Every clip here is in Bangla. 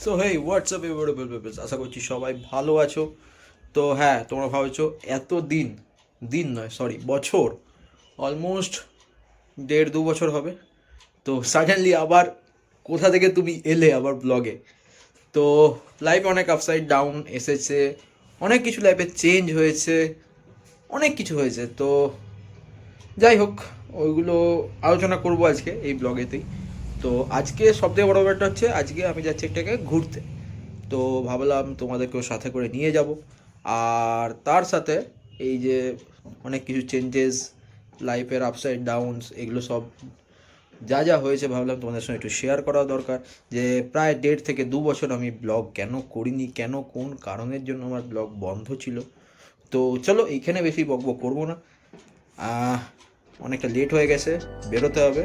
সো হেই হোয়াটসঅ্যাপ আশা করছি সবাই ভালো আছো। তো হ্যাঁ, তোমরা ভাবছো এত দিন, দিন নয় সরি বছর, অলমোস্ট 1.5-2 বছর হবে। তো সাডেনলি আবার কোথা থেকে তুমি এলে আবার ব্লগে? তো লাইফে অনেক আপসাইড ডাউন এসেছে, অনেক কিছু লাইফে চেঞ্জ হয়েছে, অনেক কিছু হয়েছে। তো যাই হোক, ওইগুলো আলোচনা করবো আজকে এই ব্লগেতেই। তো আজকে সবথেকে বড় ব্যাপারটা হচ্ছে আজকে আমি যাচ্ছি একটাকে ঘুরতে। তো ভাবলাম তোমাদেরকেও সাথে করে নিয়ে যাব। আর তার সাথে এই যে অনেক কিছু চেঞ্জেস, লাইফের আপস অ্যান্ড ডাউনস, এগুলো সব যা যা হয়েছে ভাবলাম তোমাদের সঙ্গে একটু শেয়ার করা দরকার। যে প্রায় 1.5 থেকে 2 বছর আমি ব্লগ কেন করিনি, কেন কোন কারণের জন্য আমার ব্লগ বন্ধ ছিল। তো চলো এইখানে বেশি বকবক করবো না। অনেকটা লেট হয়ে গেছে, বেরোতে হবে।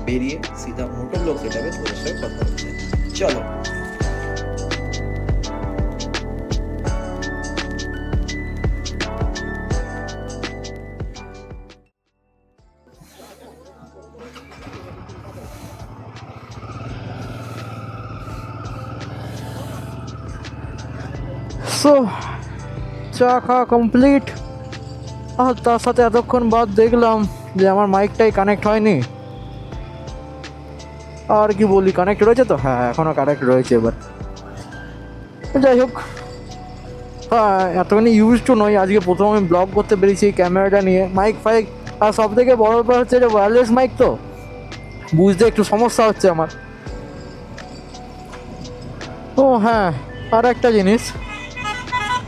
বেরিয়ে সিধা মোটর লোক যাবে তোমাদের সঙ্গে কথা বলতে। চলো। সো চা খাওয়া কমপ্লিট। আর তার সাথে এতক্ষণ বাদ দেখলাম যে আমার মাইকটাই কানেক্ট হয়নি। আর কি বলি, কানেক্ট রয়েছে তো? হ্যাঁ, এখনও কানেক্ট রয়েছে। এবার যাই হোক, হ্যাঁ এতখানি ইউজ টু নয়। আজকে প্রথম আমি ব্লগ করতে পেরেছি এই ক্যামেরাটা নিয়ে, মাইক ফাইক। আর সব থেকে বড় ব্যাপার হচ্ছে যে ওয়্যারলেস মাইক, তো বুঝতে একটু সমস্যা হচ্ছে আমার। ও হ্যাঁ, আর একটা জিনিস,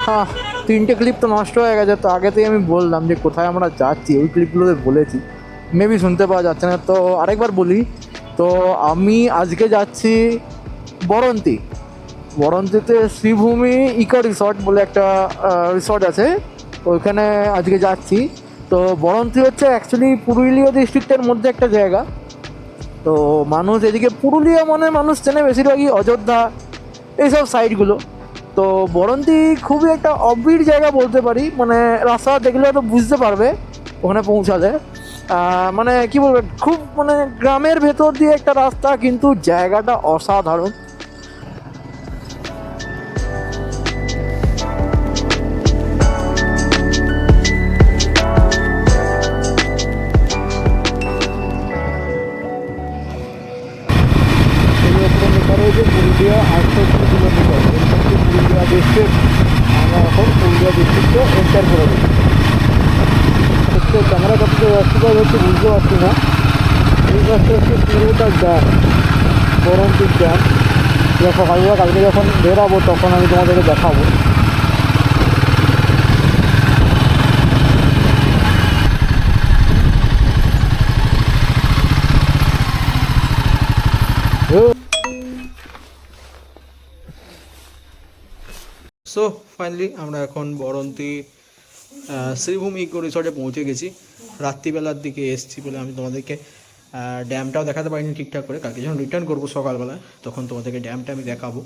হ্যাঁ 3টে ক্লিপ তো নষ্ট হয়ে গেছে। তো আগেতেই আমি বললাম যে কোথায় আমরা যাচ্ছি, ওই ক্লিপগুলোতে বলেছি, মেবি শুনতে পাওয়া যাচ্ছে না। তো আরেকবার বলি, তো আমি আজকে যাচ্ছি বরন্তি। বরন্তিতে শ্রীভূমি ইকো রিসর্ট বলে একটা রিসর্ট আছে, ওইখানে আজকে যাচ্ছি। তো বরন্তি হচ্ছে অ্যাকচুয়ালি পুরুলিয়া ডিস্ট্রিক্টের মধ্যে একটা জায়গা। তো মানুষ এদিকে পুরুলিয়া মানে মানুষ চেনে বেশিরভাগই অযোধ্যা, এইসব সাইডগুলো। তো বরন্তি খুবই একটা অবির জায়গা বলতে পারি, মানে রাস্তা দেখলে হয়তো বুঝতে পারবে ওখানে পৌঁছালে। মানে কি বলবো, খুব মানে গ্রামের ভেতর দিয়ে একটা রাস্তা, কিন্তু জায়গাটা অসাধারণ। রয়েছে পুরুলিয়া 800 কিলোমিটার, এর মধ্যে পুরুলিয়া ডিস্ট্রিক্ট। আমরা এখন পুরুলিয়া ডিস্ট্রিক্টে এন্টার করে দিই। হচ্ছে ক্যামেরা করতে রাস্তা হচ্ছে বুঝতে পারছি না। এই রাস্তা হচ্ছে পুরোটা ড্যাম, বরন্তির ড্যাম। সকালবেলা কালকে যখন বেরাবো তখন আমি তোমাদেরকে দেখাবো। সো ফাইনালি আমরা এখন বরন্তি শ্রীভূমি ইকো রিসর্টে পৌঁছে গেছি। রাত্রিবেলার দিকে এসছি বলে আমি তোমাদেরকে ড্যামটাও দেখাতে পারিনি ঠিকঠাক করে। কালকে যখন রিটার্ন করবো সকালবেলায় তখন তোমাদেরকে ড্যামটা আমি দেখাবো।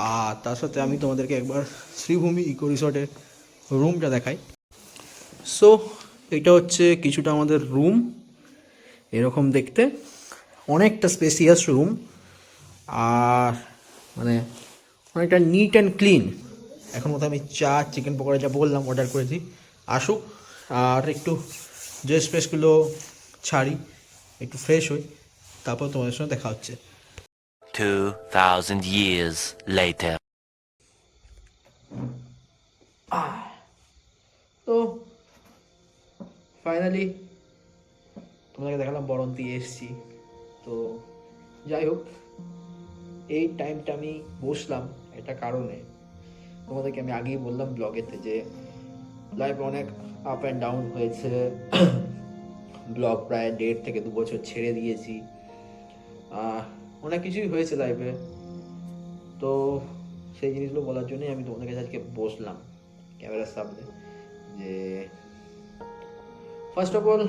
আর তার সাথে আমি তোমাদেরকে একবার শ্রীভূমি ইকো রিসর্টের রুমটা দেখাই। সো এটা হচ্ছে কিছুটা আমাদের রুম, এরকম দেখতে, অনেকটা স্পেসিয়াস রুম। আর মানে অনেকটা নিট অ্যান্ড ক্লিন। এখন মতো আমি চা, চিকেন পকোড়া যা বললাম অর্ডার করেছি, আসুক। আর একটু ড্রেস ফ্রেসগুলো ছাড়ি, একটু ফ্রেশ হই, তারপর তোমাদের সঙ্গে দেখা হচ্ছে। 2000 years later. তো ফাইনালি তোমাদেরকে দেখালাম বরন্তি এসছি। তো যাই হোক, এই টাইমটা আমি বসলাম একটা কারণে। তোমাদেরকে আমি আগেই বললাম ব্লগেতে যে লাইফে অনেক আপ অ্যান্ড ডাউন হয়েছে। ব্লগ প্রায় 1.5 থেকে 2 বছর ছেড়ে দিয়েছি। অনেক কিছুই হয়েছে লাইফে। তো সেই জিনিসগুলো বলার জন্যই আমি তোমাদের কাছে আজকে বসলাম ক্যামেরার সামনে। যে ফার্স্ট অফ অল,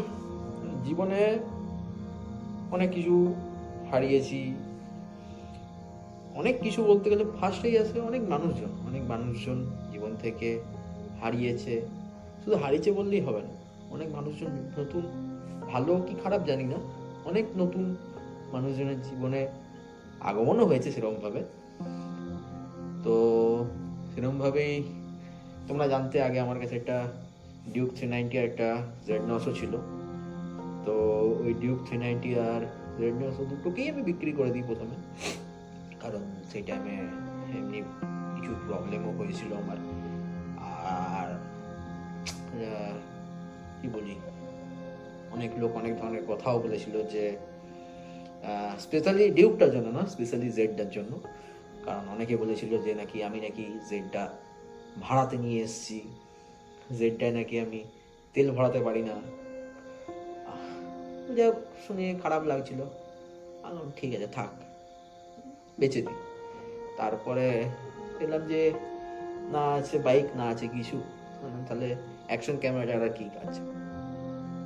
জীবনে অনেক কিছু হারিয়েছি। অনেক কিছু বলতে গেলে ফার্স্টেই আসে অনেক মানুষজন জীবন থেকে হারিয়েছে। শুধু হারিয়েছে বললেই হবে না, অনেক মানুষজন নতুন, ভালো কি খারাপ জানি না, অনেক নতুন মানুষজনের জীবনে আগমনও হয়েছে সেরকমভাবে। সেরকমভাবেই তোমরা জানতে, আগে আমার কাছে একটা ডিউক 390 আর একটা Z900 ছিল। তো ওই ডিউক 390 আর Z900 দুটোকেই আমি বিক্রি করে দিই প্রথমে, কারণ সেই টাইমে এমনি কিছু প্রবলেমও হয়েছিল আমার। আর কি বলি, অনেক লোক অনেক ধরনের কথাও বলেছিল যে স্পেশালি ডিউকটার জন্য না, স্পেশালি জেডটার জন্য, কারণ অনেকে বলেছিল যে নাকি আমি নাকি জেডটা ভাড়াতে নিয়ে এসেছি, জেডটায় নাকি আমি তেল ভরাতে পারি না। যাই হোক, শুনে খারাপ লাগছিল। ঠিক আছে থাক, বেঁচে দিই। তারপরে দেখলাম যে না আছে বাইক, না আছে কিছু, তাহলে অ্যাকশন ক্যামেরাটার আর কি কাজ,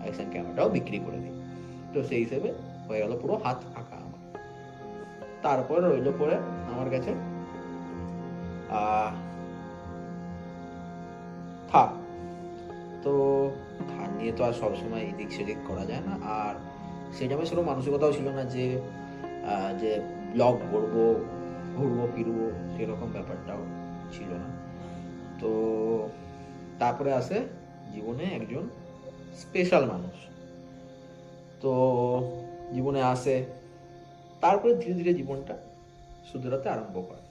অ্যাকশন ক্যামেরাটাও বিক্রি করে দিই। তো সেই হিসেবে হয়ে গেল পুরো হাত ফাঁকা আমার। তারপর রইল পরে আমার কাছে থার। তো থার নিয়ে তো আর সবসময় এদিক সেদিক করা যায় না, আর সেই টাইমে সেরকম মানসিকতাও ছিল না যে যে ব্লগ করবো, ঘুরবো ফিরবো, সেরকম ব্যাপারটাও ছিল না। তো তারপরে আসে জীবনে একজন স্পেশাল মানুষ, তো জীবনে আসে, তারপরে ধীরে ধীরে জীবনটা শুধরাতে আরম্ভ করে।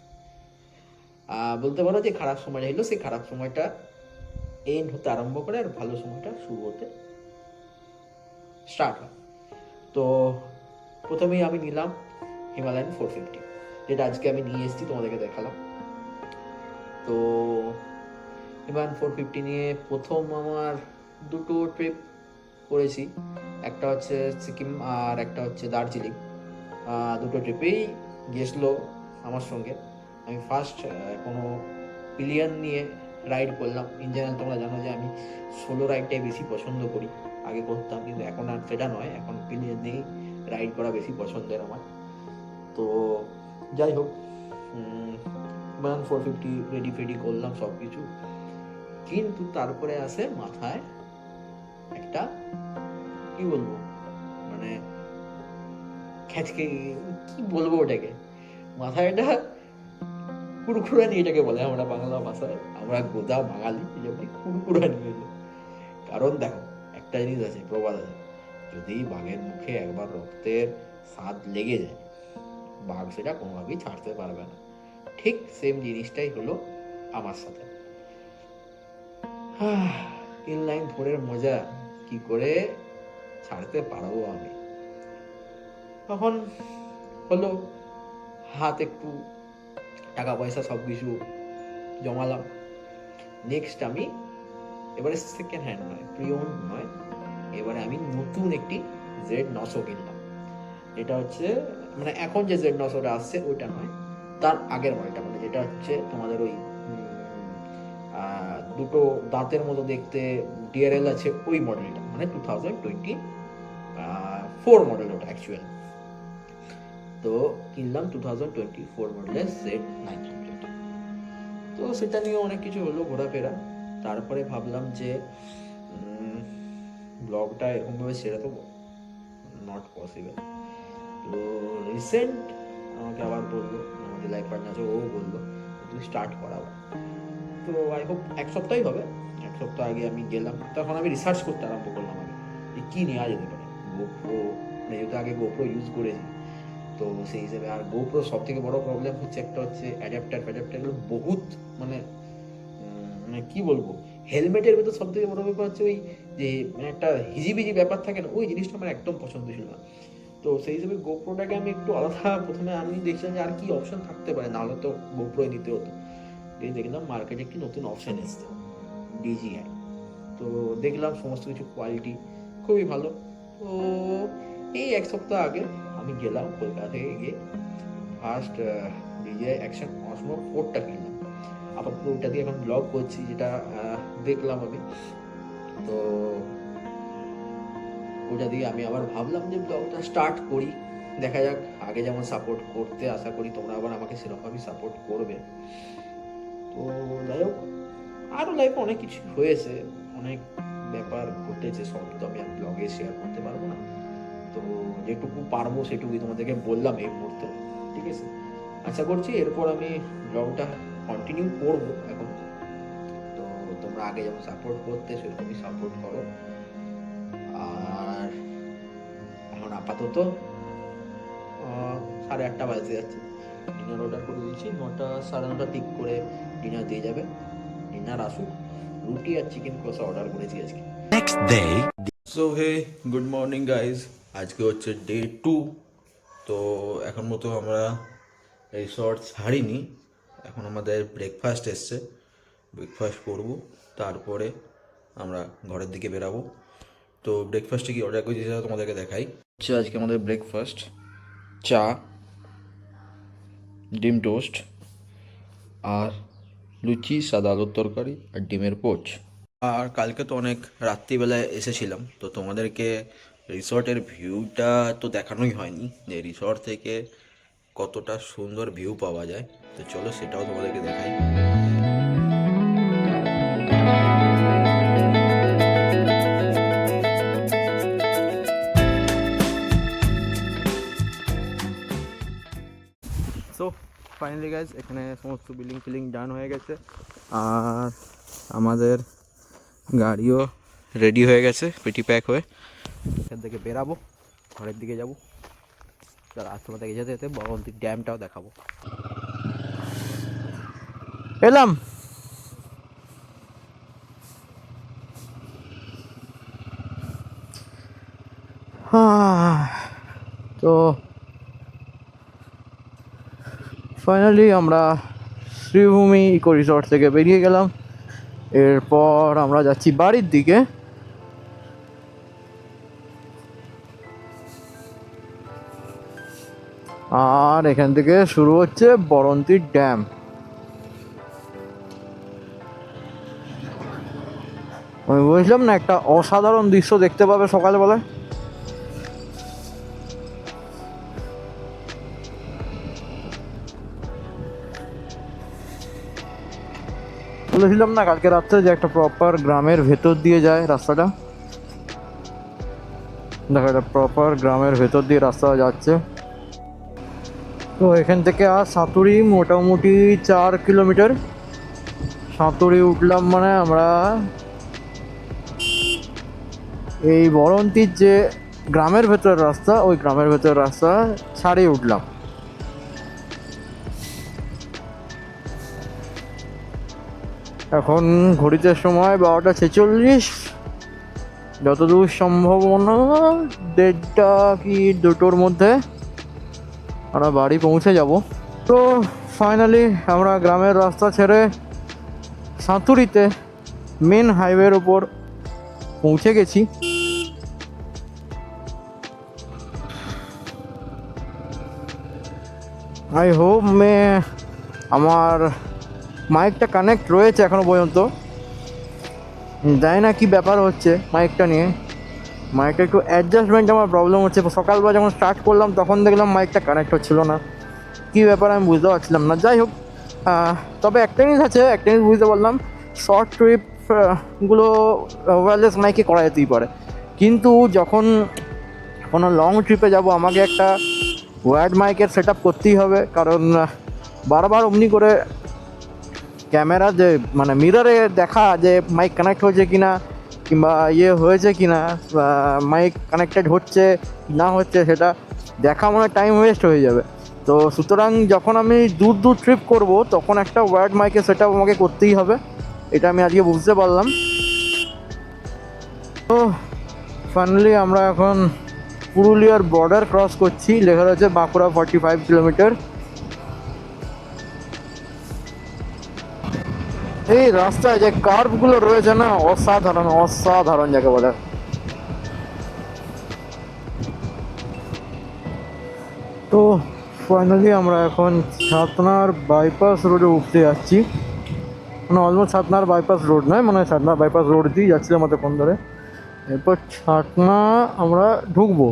বলতে পারো যে খারাপ সময় এলো, সেই খারাপ সময়টা এন্ড হতে আরম্ভ করে, আর ভালো সময়টা শুরু হতে স্টার্ট হয়। তো প্রথমেই আমি নিলাম হিমালয়ান 450, যেটা আজকে আমি নিয়ে এসেছি, তোমাদেরকে দেখালাম। তো হিমালয়ান 450 নিয়ে প্রথম আমার দুটো ট্রিপ করেছি, একটা হচ্ছে সিকিম আর একটা হচ্ছে দার্জিলিং। দুটো ট্রিপেই গেছিলো আমার সঙ্গে। আমি ফার্স্ট কোনো পিলিয়ন নিয়ে রাইড করলাম। ইন জেনারেল তোমরা জানো যে আমি সোলো রাইডটাই বেশি পছন্দ করি, আগে করতাম, কিন্তু এখন আর সেটা নয়, এখন পিলিয়ন নিয়েই রাইড করা বেশি পছন্দের আমার। তো যাই হোক, 450 রেডি ফেডি করলাম সব কিছু, কিন্তু তারপরে আসে মাথায় একটা, কি বলবো, মানে খ্যাচকে, কি বলবো ওটাকে, মাথায় একটা কুড়কুড়ানি, এটাকে বলে আমরা বাংলা ভাষায়, আমরা গোদা বাঙালি, কুড়কুড়ানি হলো। কারণ দেখো, একটা জিনিস আছে, প্রবাদ আছে, যদি বাঘের মুখে একবার রক্তের স্বাদ লেগে যায়, বাঘ সেটা কোনোভাবেই ছাড়তে পারবে না। ঠিক সেম জিনিসটাই হলো আমার সাথে। ইনলাইন ফোরের মজা কি করে ছাড়তে পারবো আমি। তখন হলো হাত একটু টাকা পয়সা সব কিছু জমালাম। নেক্সট আমি এবারে সেকেন্ড হ্যান্ড নয়, প্রিওন নয়, এবারে আমি নতুন একটি Z900 কিনলাম। এটা হচ্ছে মানে এখন যে Z900টা আসছে ওইটা নয়, তার আগের মডেলটা, মানে যেটা হচ্ছে তোমাদের ওই দুটো দাঁতের মতো দেখতে ডিআরএল আছে, ওই মডেলটা, মানে 2024 মডেল ওটা অ্যাকচুয়াল। তো কিনলাম 2024 মডেলের Z900। তো সেটা নিয়ে অনেক কিছু হলো, ঘোরাফেরা। তারপরে ভাবলাম যে ব্লগটা এরকমভাবে সেরা তো নট পসিবল। তো রিসেন্ট আমাকে আবার বললো, আমাদের লাইফ পার্টনার আছে, ও বললো তুমি স্টার্ট করাবো। তো আই হোপ এক সপ্তাহই হবে, এক সপ্তাহ আগে আমি গেলাম, তখন আমি রিসার্চ করতে আরম্ভ করলাম আগে যে কী নেওয়া যেতে পারে। গোপ্রো, মানে যেহেতু আগে গোপ্রো ইউজ করেছি, তো সেই হিসেবে। আর গোপ্রো সব থেকে বড় প্রবলেম হচ্ছে একটা হচ্ছে অ্যাডাপ্টারগুলো বহুত, মানে মানে কী বলবো, হেলমেটের ভেতর সব থেকে বড় ব্যাপার হচ্ছে ওই যে মানে একটা হিজিবিজি ব্যাপার থাকে না, ওই জিনিসটা আমার একদম পছন্দ ছিল না। তো সেই হিসেবে গোপ্রোটাকে আমি একটু আলাদা, প্রথমে আমি দেখছিলাম যে আর কি অপশন থাকতে পারে, নাহলে তো গোপ্রোই নিতে হতো। দেখলাম মার্কেটে একটি নতুন অপশন এসছে, DJI। তো দেখলাম সমস্ত কিছু কোয়ালিটি খুবই ভালো। তো এই এক সপ্তাহ আগে আমি গেলাম কলকাতা থেকে গিয়ে ফার্স্ট DJI অ্যাকশন অসমো 4টা কিনলাম। আপাতত ওইটা দিয়ে এখন ব্লগ করছি, যেটা দেখলাম আমি। তো ওটা দিয়ে আমি আবার ভাবলাম যে ব্লগটা স্টার্ট করি, দেখা যাক। আগে যেমন সাপোর্ট করতে, আশা করি তোমরা আবার আমাকে সেরকমভাবেই সাপোর্ট করবে। তো যাই হোক, আরও লাইফে অনেক কিছু হয়েছে, অনেক ব্যাপার ঘটেছে, সব তো আমি ব্লগে শেয়ার করতে পারবো না। তো যেটুকু পারবো সেটুকুই তোমাদেরকে বললাম এই মুহূর্তে, ঠিক আছে। আশা করছি এরপর আমি ব্লগটা কন্টিনিউ করবো এখন, তোমরা আগে যেমন সাপোর্ট করতে সেরকমই সাপোর্ট করো। আর এখন আপাতত 8:30 বাজতে যাচ্ছে, ডিনার অর্ডার করে দিয়েছি, 9টা 9:30 ঠিক করে ডিনার দিয়ে যাবে। ডিনার আসুক, রুটি আর চিকেন কষা অর্ডার করেছি আজকে। Next day. So hey good morning guys, আজকে হচ্ছে ডে 2। তো এখন মতো আমরা রিসর্ট ছাড়িনি, এখন আমাদের ব্রেকফাস্ট এসছে, ব্রেকফাস্ট করব, তারপরে আমরা ঘরের দিকে বেরাবো। তো ব্রেকফাস্টে কি অর্ডার করেছি সেটা তোমাদেরকে দেখাই। হচ্ছে আজকে আমাদের ব্রেকফাস্ট চা, ডিম টোস্ট আর লুচি, সাদা আলুর তরকারি আর ডিমের পোচ। আর কালকে তো অনেক রাত্রিবেলায় এসেছিলাম, তো তোমাদেরকে রিসর্টের ভিউটা তো দেখানোই হয়নি, যে রিসর্ট থেকে কতটা সুন্দর ভিউ পাওয়া যায়। তো চলো সেটাও তোমাদেরকে দেখাই। সো ফাইনালি গাইজ, এখানে সমস্ত বিল্ডিং ফিলিং ডান হয়ে গেছে, আর আমাদের গাড়িও রেডি হয়ে গেছে পেটি প্যাক হয়ে। এখান থেকে বেরাবো, ঘরের দিকে যাবো। তার আজ তোমাদেরকে যেতে যেতে বরন্তী ড্যামটাও দেখাবো। এলাম। তো ফাইনালি আমরা শ্রীভূমি ইকো রিসর্ট থেকে বেরিয়ে গেলাম। এরপর আমরা যাচ্ছি বাড়ির দিকে। আর এখান থেকে শুরু হচ্ছে বরন্তী ড্যাম। আমি বুঝলাম না, একটা অসাধারণ দৃশ্য দেখতে পাবে সকালবেলায়। বলেছিলাম না কালকে রাত্রে যে একটা প্রপার গ্রামের ভেতর দিয়ে যায় রাস্তাটা। দেখো, একটা প্রপার গ্রামের ভেতর দিয়ে রাস্তা যাচ্ছে। তো এখান থেকে আর সাঁতুরি মোটামুটি 4 কিলোমিটার। সাঁতুরি উঠলাম মানে আমরা এই বরন্তীর যে গ্রামের ভেতর রাস্তা, ওই গ্রামের ভেতর রাস্তা ছাড়িয়ে উঠলাম। এখন ঘড়িতে সময় 12:46। যতদূর সম্ভাবনা 1:30 কি 2টোর মধ্যে আমরা বাড়ি পৌঁছে যাব। তো ফাইনালি আমরা গ্রামের রাস্তা ছেড়ে সাঁতুরিতে মেন হাইওয়ের ওপর পৌঁছে গেছি। আই হোপ আমার মাইকটা কানেক্ট রয়েছে এখনো পর্যন্ত। জানি না কি ব্যাপার হচ্ছে মাইকটা নিয়ে, মাইকটা একটু অ্যাডজাস্টমেন্ট আমার প্রবলেম হচ্ছে। সকালবেলা যখন স্টার্ট করলাম তখন দেখলাম মাইকটা কানেক্ট হচ্ছিল না, কী ব্যাপার আমি বুঝতে পারছিলাম না। যাই হোক, তবে একটা জিনিস আছে, একটা জিনিস বুঝতে পারলাম, শর্ট ট্রিপগুলো ওয়্যারলেস মাইকে করা যেতেই পারে, কিন্তু যখন কোনো লং ট্রিপে যাব আমাকে একটা ওয়্যার্ড মাইকের সেট আপ করতেই হবে। কারণ বারবার অমনি করে ক্যামেরা যে মানে মিররে দেখা যে মাইক কানেক্ট হয়েছে কি না, কিংবা হয়েছে কি না, মাইক কানেক্টেড হচ্ছে না হচ্ছে, সেটা দেখা মানে টাইম ওয়েস্ট হয়ে যাবে। তো সুতরাং যখন আমি দূর দূর ট্রিপ করব তখন একটা ওয়্যার্ড মাইকের সেট আপ আমাকে করতেই হবে, এটা আমি আজকে বুঝতে পারলাম। তো ফাইনালি আমরা এখন পুরুলিয়ার বর্ডার ক্রস করছি, লেখা রয়েছে বাঁকুড়া 45 কিলোমিটার। এই রাস্তায় যে কার্ভগুলো রয়েছে না, অসাধারণ অসাধারণ যাকে বলে। তো ফাইনালি আমরা এখন ছাতনার বাইপাস রোডে উঠতে যাচ্ছি, মানে অলমোস্ট ছাতনার বাইপাস রোড নয়, মানে ছাতনার বাইপাস রোড দিয়েই যাচ্ছিলাম এতক্ষণ ধরে। এরপর ছাতনা আমরা ঢুকবো।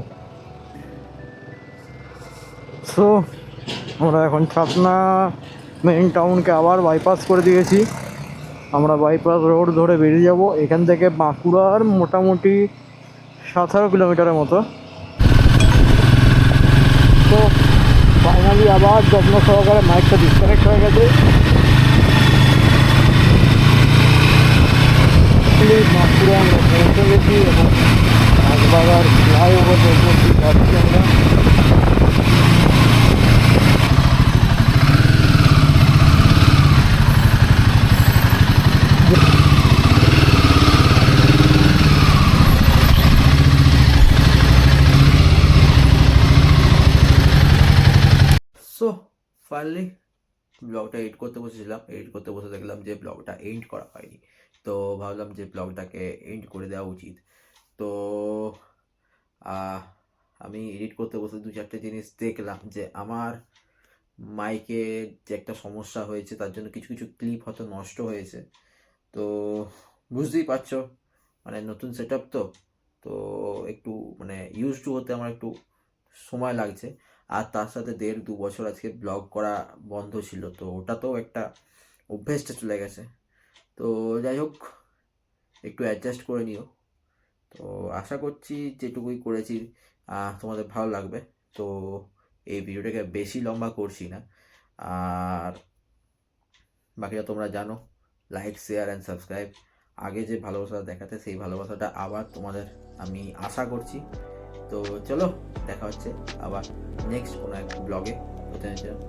সো আমরা এখন ছাতনা মেইন টাউনকে আবার বাইপাস করে দিয়েছি। আমরা বাইপাস রোড ধরে বেরিয়ে যাব। এখান থেকে বাঁকুড়ার মোটামুটি 17 কিলোমিটারের মতো। তো ফাইনালি আবার যত্ন সহকারে মাইকটা ডিসকানেক্ট হয়ে গেছে। ক্লিপ মাত্র আমরা পৌঁছে গেছি এবং বাগবাজার ফ্লাইওভার উপর যাচ্ছি আমরা। সো ফাইনালি ব্লগটা এডিট করতে বসেছিলাম, এডিট করতে বসে দেখলাম যে ব্লগটা এন্ড করা হয়নি। তো ভাবলাম যে ব্লগটাকে এন্ড করে দেওয়া উচিত। তো আমি এডিট করতে বসে 2-4টে জিনিস দেখলাম যে আমার মাইকে যে একটা সমস্যা হয়েছে, তার জন্য কিছু কিছু ক্লিপ হয়তো নষ্ট হয়েছে। তো বুঝতেই পারছো, মানে নতুন সেট আপ তো একটু মানে ইউজ টু হতে আমার একটু সময় লাগছে। আর তার সাথে 1.5-2 বছর আজকে ব্লগ করা বন্ধ ছিল, তো ওটাতেও একটা অভ্যেসটা চলে গেছে। তো যাই হোক, একটু অ্যাডজাস্ট করে নিও। তো আশা করছি যেটুকুই করেছি তোমাদের ভালো লাগবে। তো এই ভিডিওটাকে বেশি লম্বা করছি না, আর বাকিটা তোমরা জানো, লাইক, শেয়ার অ্যান্ড সাবস্ক্রাইব। আগে যে ভালোবাসাটা দেখাতে, সেই ভালোবাসাটা আবার তোমাদের আমি আশা করছি। তো চলো, দেখা হচ্ছে আবার নেক্সট কোনো এক ব্লগে।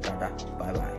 Tata, bye bye.